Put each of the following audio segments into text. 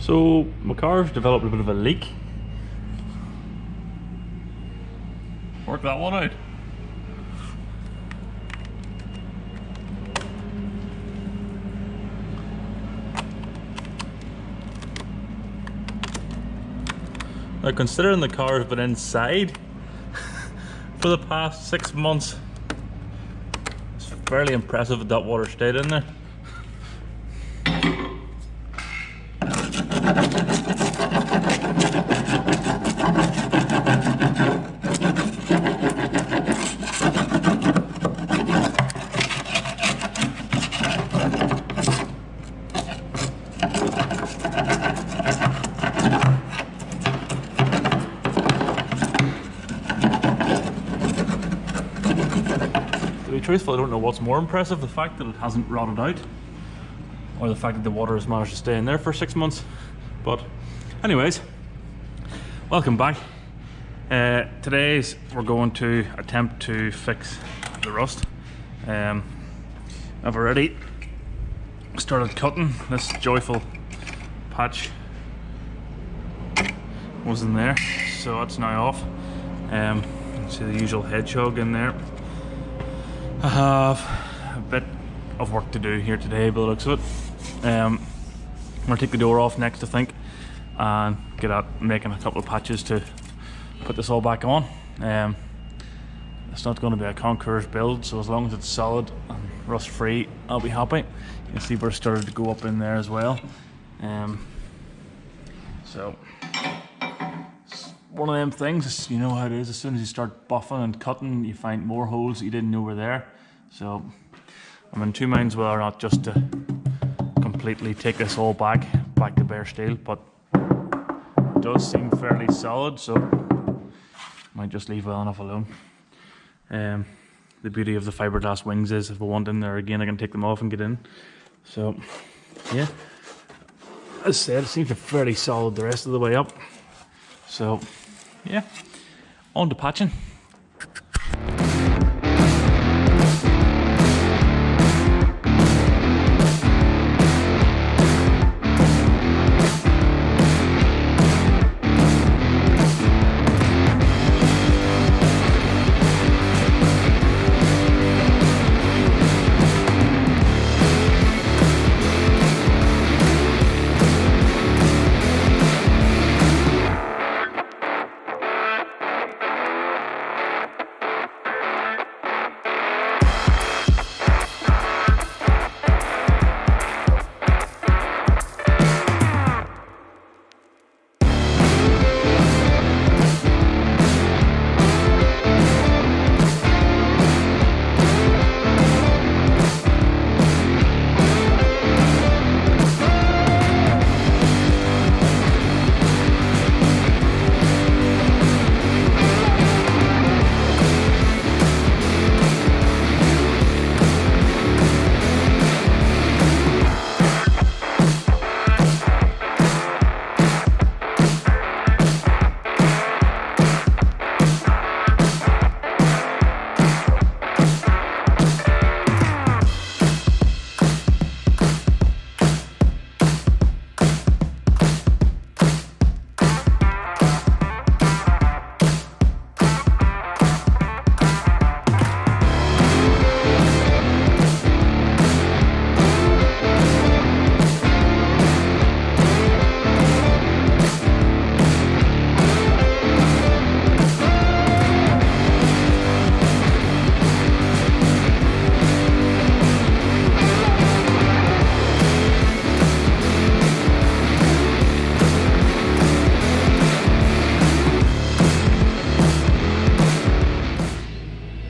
So my car's developed a bit of a leak. Work that one out. Now, considering the car has been inside for the past 6 months, it's fairly impressive that water stayed in there. To be truthful, I don't know what's more impressive, the fact that it hasn't rotted out, or the fact that the water has managed to stay in there for 6 months. But anyways, welcome back. Today's we're going to attempt to fix the rust. I've already started cutting. This joyful patch was in there, so that's now off. You can see the usual hedgehog in there. I have a bit of work to do here today by the looks of it. I'm going to take the door off next, I think, and get out making a couple of patches to put this all back on. It's not going to be a conqueror's build, so as long as it's solid and rust free, I'll be happy. You can see where it started to go up in there as well. So it's one of them things, you know how it is, as soon as you start buffing and cutting, you find more holes that you didn't know were there. So I'm in two minds whether or not just to completely take this all back to bare steel, but it does seem fairly solid, so might just leave well enough alone. The beauty of the fiberglass wings is if I want in there again, I can take them off and get in. So yeah, as I said, it seems fairly solid the rest of the way up. So yeah, on to patching.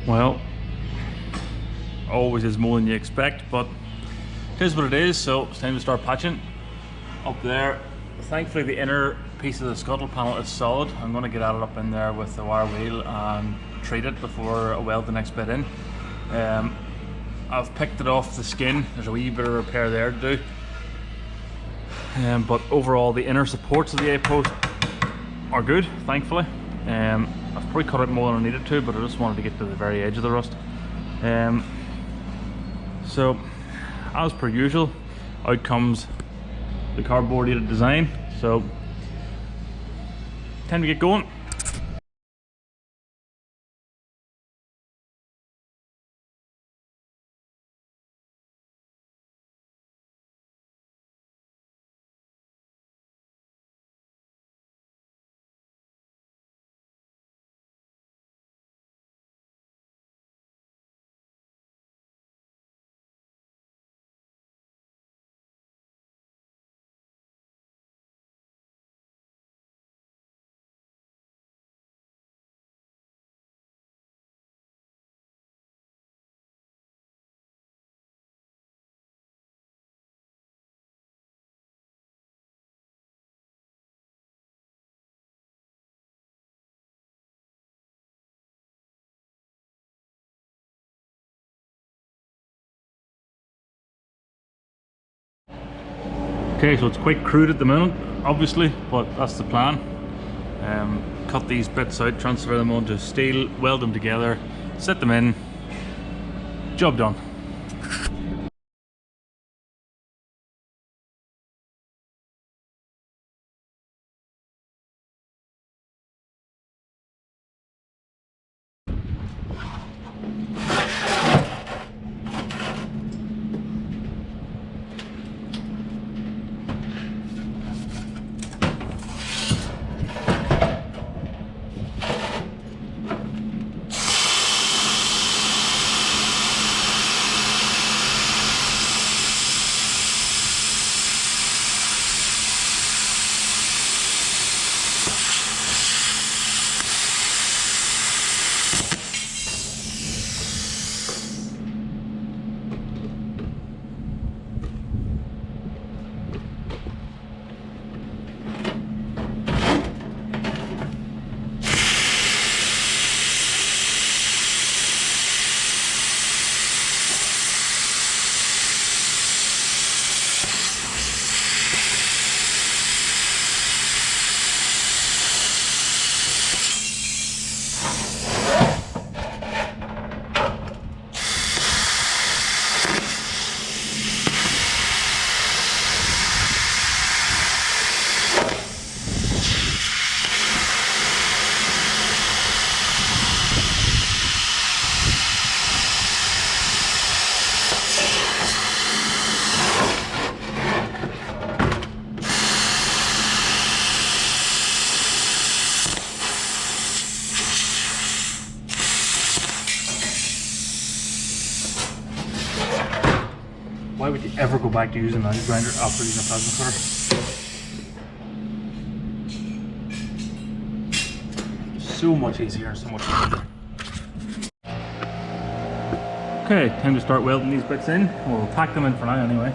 Well, always is more than you expect, but it is what it is, so it's time to start patching. Up there, thankfully the inner piece of the scuttle panel is solid. I'm going to get at it up in there with the wire wheel and treat it before I weld the next bit in. I've picked it off the skin. There's a wee bit of repair there to do. But overall the inner supports of the A-post are good, thankfully. I've probably cut it more than I needed to, but I just wanted to get to the very edge of the rust. So, as per usual, out comes the cardboarded design. So time to get going. Okay, so it's quite crude at the moment, obviously, but that's the plan. Cut these bits out, transfer them onto steel, weld them together, set them in, job done. Why would you ever go back to using a grinder after using a plasma cutter? So much easier and so much better. Okay, time to start welding these bits in. We'll pack them in for now anyway.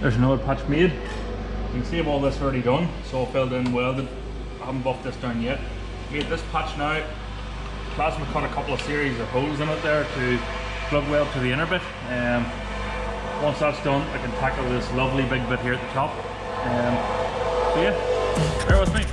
There's another patch made. You can see I've all this already done. It's all filled in, welded. I haven't buffed this down yet. Made this patch now. Plasma cut a couple of series of holes in it there to plug weld to the inner bit. Once that's done, I can tackle this lovely big bit here at the top. So yeah, bear with me.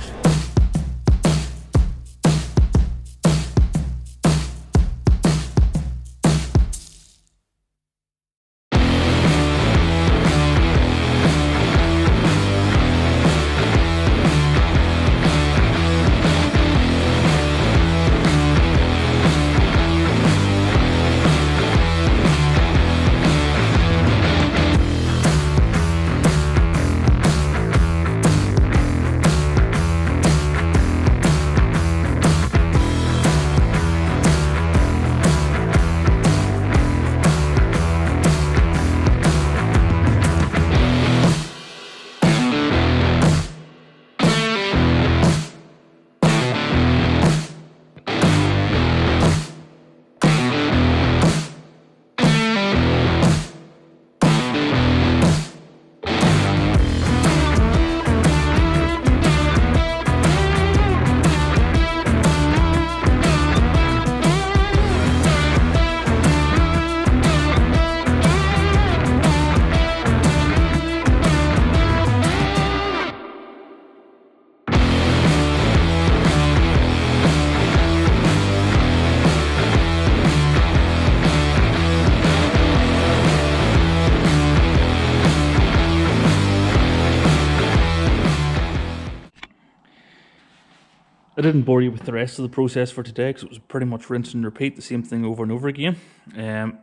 I didn't bore you with the rest of the process for today because it was pretty much rinse and repeat, the same thing over and over again.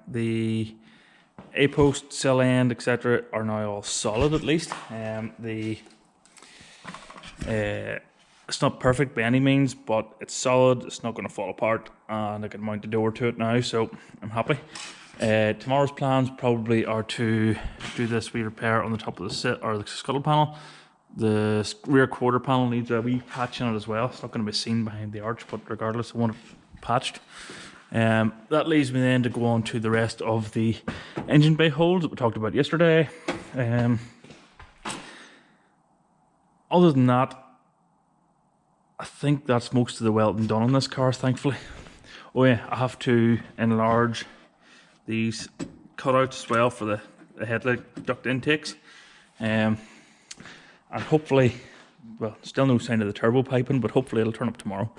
The A-post, cell end, etc. are now all solid at least. It's not perfect by any means, but it's solid, it's not going to fall apart, and I can mount the door to it now, so I'm happy. Tomorrow's plans probably are to do this wee repair on the top of the scuttle panel. The rear quarter panel needs a wee patch in it as well. It's not going to be seen behind the arch, but regardless, I want it patched. That leaves me then to go on to the rest of the engine bay holes that we talked about yesterday. Other than that, I think that's most of the welding done on this car, thankfully. Oh yeah, I have to enlarge these cutouts as well for the headlight duct intakes. And hopefully, well, still no sign of the turbo piping, but hopefully it'll turn up tomorrow.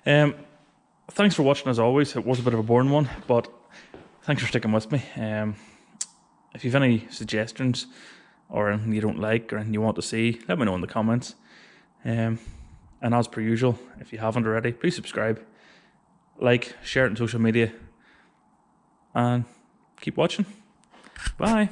Thanks for watching as always. It was a bit of a boring one, but thanks for sticking with me. If you've any suggestions or anything you don't like or anything you want to see, let me know in the comments. And as per usual, if you haven't already, please subscribe, like, share it on social media, and keep watching. Bye.